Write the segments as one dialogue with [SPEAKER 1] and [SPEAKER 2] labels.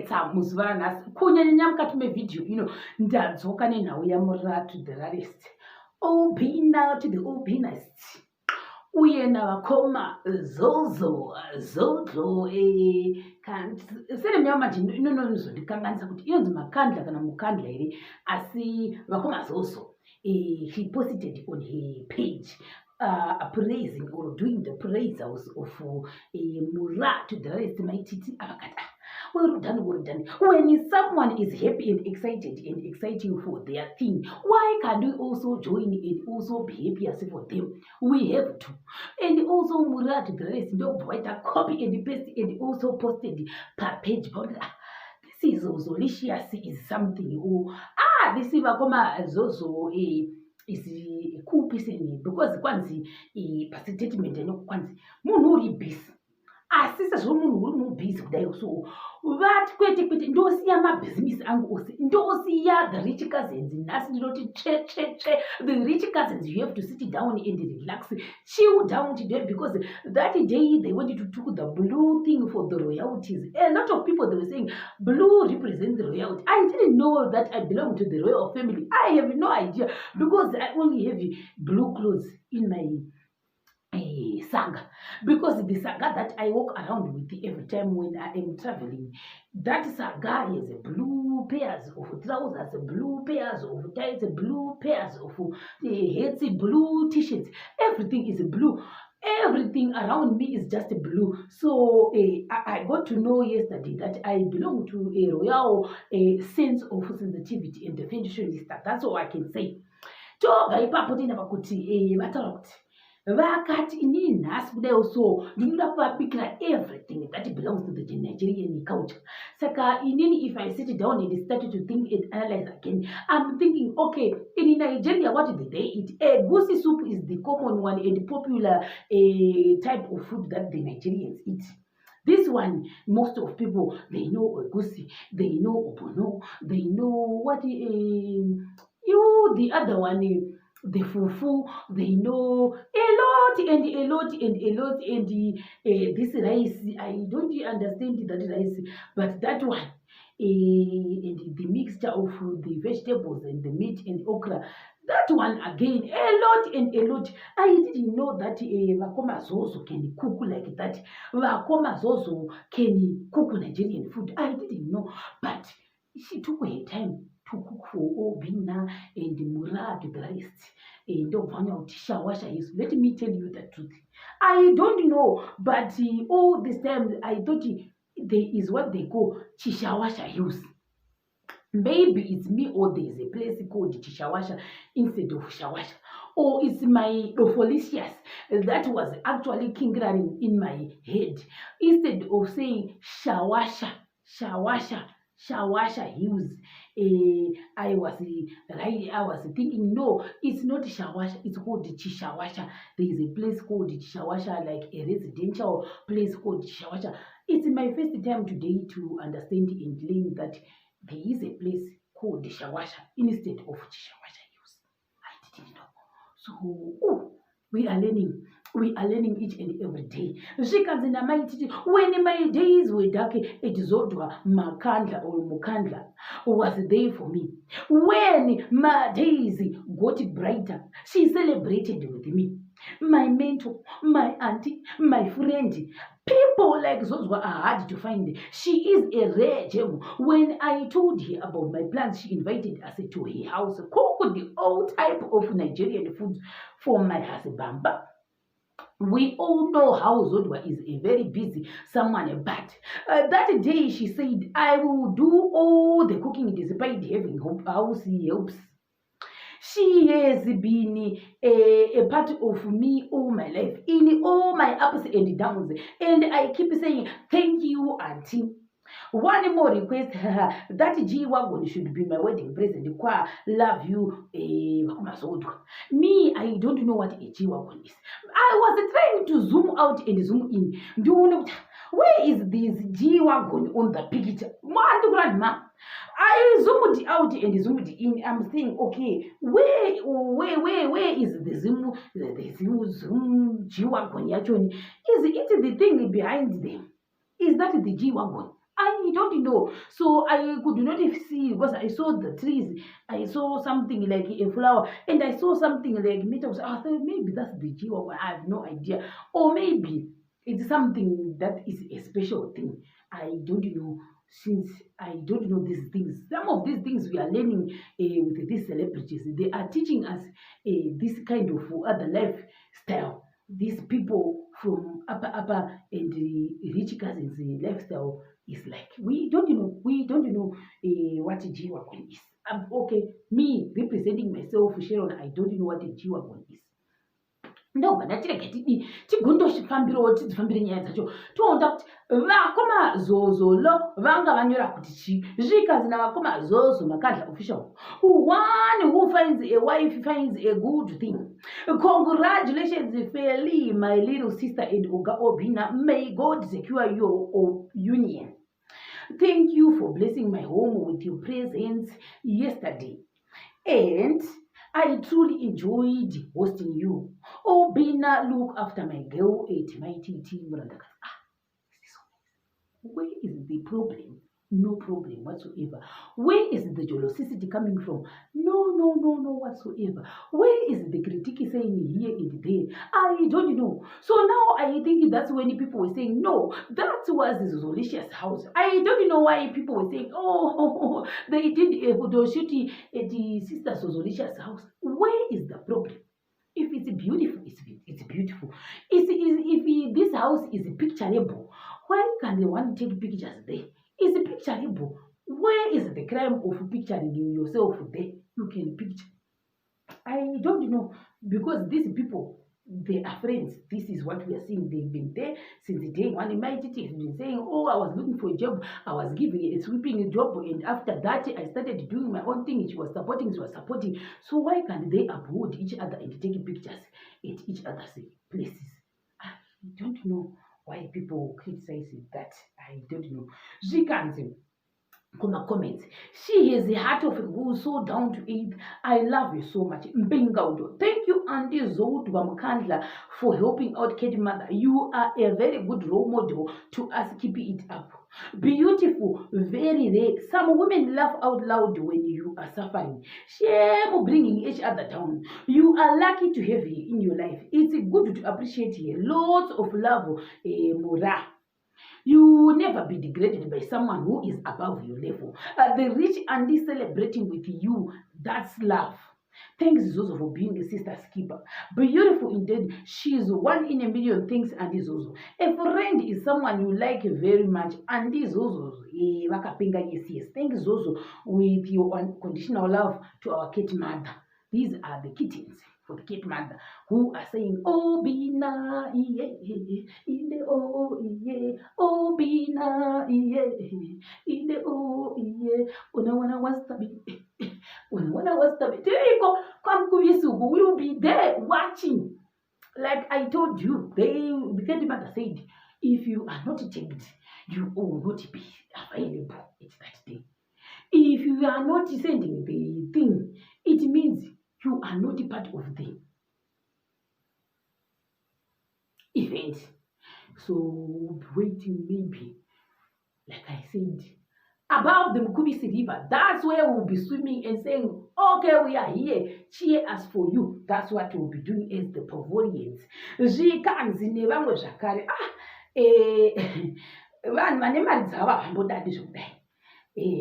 [SPEAKER 1] tsetsa musvara nhasi kunyanya mukati mevidhiyo ndadzoka nenhau yamurira to the rarest Obina to the Obinist uye navakoma Zodwa sere myamaji inonozondikanganisa kuti inonzi Makandla kana Mukandla here asi vakoma Zozo he posted on her page praising or doing the praise of Mura to the rest MaiTt Obina. Well done. When someone is happy and excited and exciting for their thing, why can't we also join and also be happy as for them? We have to. And also Mura to the rest, don't write a copy and paste and also posted per page. This is also delicious, is something. This is Zozo is a cool person because kwanzi a statement and kwanzi munuri busy. Asisa zvomunhu uri mubhizi kudai so vati kwete ndosiya mabhizinesi angu ose ndosiya the rich cousins nhasi ndinoti tsve the rich cousins you have to sit down and relax, chill down today because that day they wanted to took the blue thing for the royalties. A lot of people they were saying blue represents the royalty. I didn't know that I belong to the royal family. I have no idea because I only have blue clothes in my saga, because the saga that I walk around with every time when I am traveling, that saga has blue pairs of trousers, blue pairs of tights, blue pairs of hats, blue t-shirts. Everything is blue. Everything around me is just blue. So I got to know yesterday that I belong to a royal sense of sensitivity and definition. That's all I can say. Vakati inini nhasi kudai so ndinoda kuvabikira everything that belongs to the Nigerian culture. Saka inini if I sit down and start to think and analyze again, I'm thinking, okay, in Nigeria, what did they eat? Goosey soup is the common one and popular type of food that the Nigerians eat. This one, most of people, they know goosey, they know obono, they know what the other one, the fufu, they know a lot and this rice, I don't understand that rice, but that one, and the mixture of the vegetables and the meat and okra, that one again, a lot. I didn't know that Vakoma Zozo can cook like that. Vakoma Zozo can cook Nigerian food. I didn't know, but she took her time to cook for Obina and Mura to the rest. And let me tell you the truth. I don't know, but all this time I thought there is what they call Chishawasha use. Maybe it's me or there is a place called Chishawasha instead of Shawasha. Or it's my Opholicious that was actually kingering in my head. Instead of saying Shawasha use. I was thinking, no, it's not Shawasha, it's called Chishawasha. There is a place called Chishawasha, like a residential place called Chishawasha. It's my first time today to understand and learn that there is a place called Shawasha instead of Chishawasha use. I didn't know. So, we are learning each and every day. When my days were dark, ZodwaMkandla or Mukandla was there for me. When my days got brighter, she celebrated with me. My mentor, my auntie, my friend. People like Zodwa are hard to find. She is a rare gem. When I told her about my plans, she invited us to her house, cooked the all type of Nigerian food for my husband. We all know how Zodwa is a very busy someone, but that day she said, I will do all the cooking despite having house helps. She has been a part of me all my life, in all my ups and downs, and I keep saying, thank you, auntie. One more request, that G-Wagon should be my wedding present. Love you, Zodwa. Me, I don't know what a G-Wagon is. I was trying to zoom out and zoom in. Do you know where is this G-Wagon on the picture? Grandma. I zoomed out and zoomed in. I'm saying, okay, where is the zoom G-Wagon? Is it the thing behind them? Is that the G-Wagon? I don't know. So I could not see because I saw the trees. I saw something like a flower, and I saw something like meat. I thought maybe that's the jiwa. I have no idea, or maybe it's something that is a special thing. I don't know. Since I don't know these things, some of these things we are learning with these celebrities, they are teaching us this kind of other lifestyle. These people from upper and rich cousins lifestyle is like we don't know what a G-Wagon is. Okay, me representing myself, Sharon, I don't know what a G-Wagon is. Ndobva ndatirege tigondozvifambirawo tidzifambire nyaya dzacho toonda kuti vakoma zozolo vanga vanyora kuti chii zvikanzi navakoma zozo makandla official. One who finds a wife finds a good thing. Congratulations, Feli, my little sister and Oga Obina. May God secure your union. Thank you for blessing my home with your presence yesterday. And I truly enjoyed hosting you. Obina, look after my girl at MaiTt. Where is the problem? No problem whatsoever. Where is the jealousy coming from? No whatsoever. Where is the critique saying here and there? I don't know. So now I think that's when people were saying, no, that was his Zolicious house. I don't know why people were saying, oh, they did a photo shoot at the sister Zolicious house. Where is the problem? If it's beautiful, it's beautiful. If this house is pictureable, why can one take pictures there? Is pictureable. Where is the crime of picturing yourself there? You can picture. I don't know, because these people, they are friends. This is what we are seeing. They've been there since the day one. MaiTt has been saying, oh, I was looking for a job. I was giving a sweeping job. And after that, I started doing my own thing. She was supporting. So why can't they uphold each other and take pictures at each other's places? I don't know why people criticize that. I don't know. She can't comments. She has a heart of a gold, so down to earth. I love you so much. Mbingaudo. Thank you, Auntie ZodwaMkandla, for helping out Kid Mother. You are a very good role model to us. Keep it up. Beautiful, very rare. Some women laugh out loud when you are suffering. Shame bringing each other down. You are lucky to have her in your life. It's good to appreciate her. Lots of love, Mura. You will never be degraded by someone who is above your level. The rich and celebrating with you, that's love. Thanks, Zozo, for being a sister's keeper. Beautiful indeed. She is one in a million things, and Zozo. A friend is someone you like very much, and Zozo. Yes. Thanks, Zozo, with your unconditional love to our cat mother. These are the kittens for the cat mother who are saying, Obina, yeah, in the Obina, yeah, in the when I was we'll be there watching. Like I told you, the cat mother said, if you are not checked, you will not be available at that day. If you are not sending the thing, it means you are not part of the event. So we'll be waiting, maybe, like I said, above the Mukubisi River. That's where we'll be swimming and saying, okay, we are here. Cheer us for you. That's what we'll be doing as the Pavorians. Vanhu vane mari dzavo havambodadi zvekudai.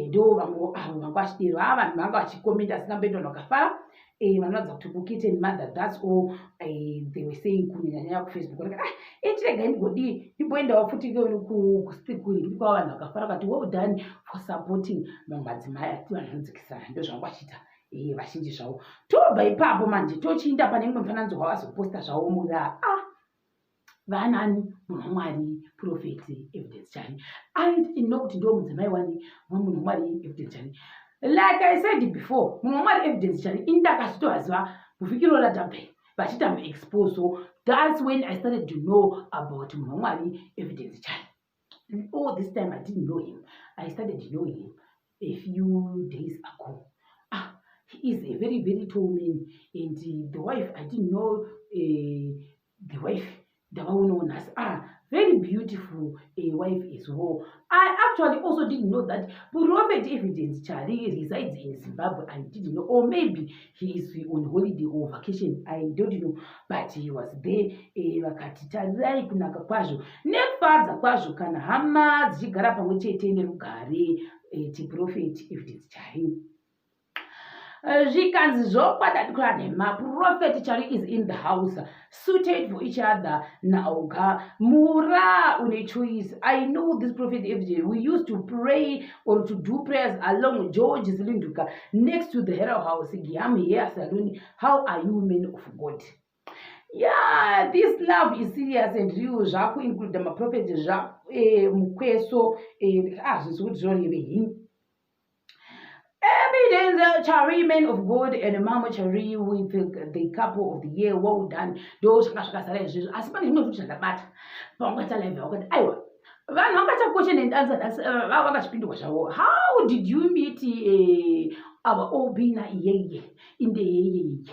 [SPEAKER 1] Ndo vamwe avo vanga vachidero vanhu vanga vachikomenta asingamboenda vakafara vanoratidza kuti kukitchen mother, that's all they were saying kunyanya kufacebook. Tirega ndigodi ndimboendawo futi kustikuri ndiri kwava vanhu vakafara kati well done for supporting madzimai ati vanonzikisana. Ndo zvanga vachita vazhinji zvavo. Tobva ipapo manje tochiinda pane mumwe mufananidzo wavazoposta zvavo mura vanani munhu wamwari Prophet Evidence Chani. I didn't know kuti ndo mudzimai wani munhu wamwari Evidence Chani. Like I said before, munhu wamwari Evidence Chani indakasitoziva kufikiro latabve vachita expose. So that's when I started to know about munhu wamwari Evidence Chani. All this time I didn't know him. I started knowing him a few days ago. He is a very, very tall man, and the wife, I didn't know the wife. The one known as very beautiful wife as well. I actually also didn't know that Prophet Evidence Charlie resides in Zimbabwe. I didn't know, or maybe he is on holiday or vacation. I don't know, but he was there. Vakati tarirai kunaka kwazvo nekufadza kwazvo kana hama dzichigara pamwe chete nerugare tiProphet Evidence Charlie. Zvikanzi zvokwadadikura nema Prophet Charlie is in the house, suited for each other. Nauga mura une choice. I know this Prophet Evidence. We used to pray or to do prayers along with George Zilinduka next to the Hero House, Giami Hair Salon. How are you, men of God? Yeah, this love is serious and real. Jaku include my prophet Mukweso him. Evidence Chari, men of God, and Mama Chari with the couple of the year. Well done. Those as many know which matter. Question and answer. How did you meet our Obina in the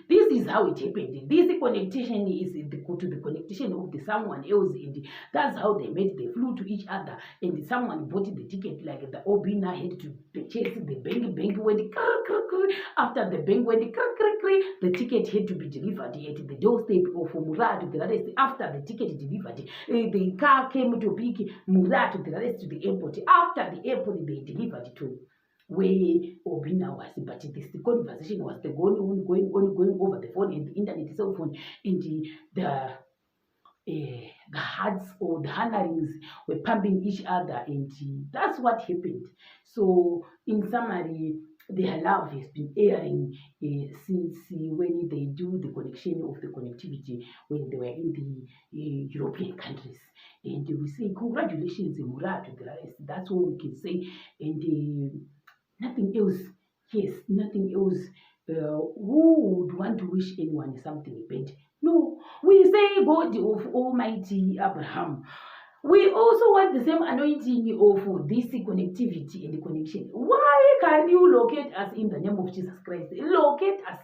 [SPEAKER 1] this is how it happened. This connection is to the connection of the someone else, and that's how they met. They flew to each other, and someone bought the ticket. Like the Obina had to purchase the bank went after the bank went the ticket had to be delivered at the doorstep of Murat to the rest. After the ticket delivered, the car came to pick Murat to the rest to the airport. After the airport, they delivered to where Obina was, but the conversation was going on over the phone and the internet cell phone, and the hearts or the handlings were pumping each other, and that's what happened. So, in summary, their love has been airing since when they do the connection of the connectivity when they were in the European countries. And we say, congratulations, Murat, to the rest. That's all we can say. And nothing else. Yes, nothing else. Who would want to wish anyone something bad? No, we say God of Almighty Abraham. We also want the same anointing of this connectivity and the connection. Why can you locate us in the name of Jesus Christ? Locate us.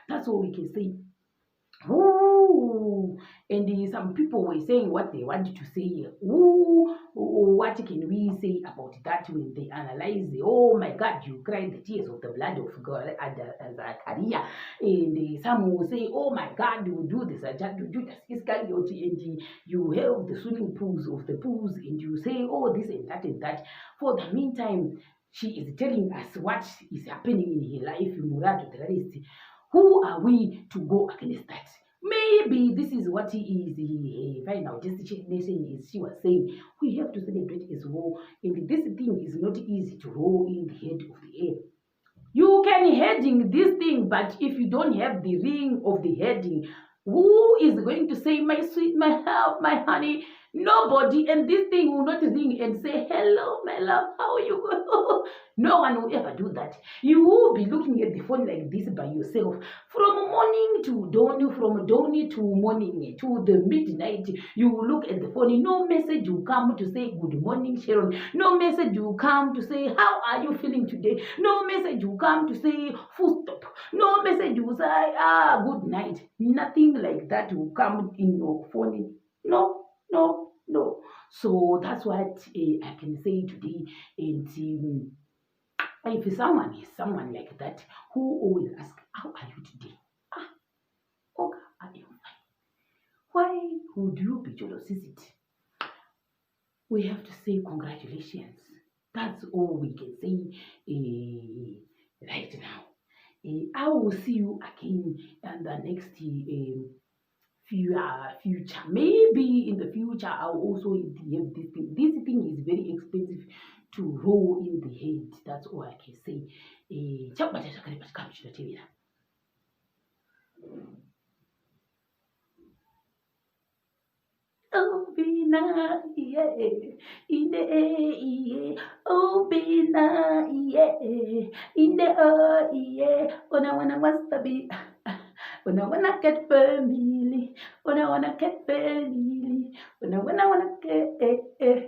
[SPEAKER 1] That's all we can say. Ooh. And some people were saying what they wanted to say. Ooh, what can we say about that when they analyze? Oh my God, you cried the tears of the blood of God at Zachariah. And some will say, oh my God, you do this, you do this, and you have the swimming pools of the pools, and you say, oh, this and that and that. For the meantime, she is telling us what is happening in her life, Murat, the rest. Who are we to go against that? Maybe this is what he is final destination is. She was saying we have to celebrate as well, and this thing is not easy to roll in the head of the air. You can heading this thing, but if you don't have the ring of the heading, who is going to say my sweet, my help, my honey? Nobody. And this thing will not ring and say, hello, my love, how are you? No one will ever do that. You will be looking at the phone like this by yourself. From morning to dawn, from dawn to morning, to the midnight, you will look at the phone. No message will come to say, good morning, Sharon. No message will come to say, how are you feeling today? No message will come to say, full stop. No message will say, good night. Nothing like that will come in your phone. No. So that's what I can say today. And if someone is someone like that who always asks, how are you today? Okay, I am fine. Why would you be jealousy? We have to say congratulations. That's all we can say right now. I will see you again in the next future. Maybe in the future I'll also have this thing. This thing is very expensive to roll in the head. That's all I can say. Obina, yeah, in the yeah, Obina, yeah, in the yeah, when I wanna be. When I wanna get family, when I wanna get family, when I wanna get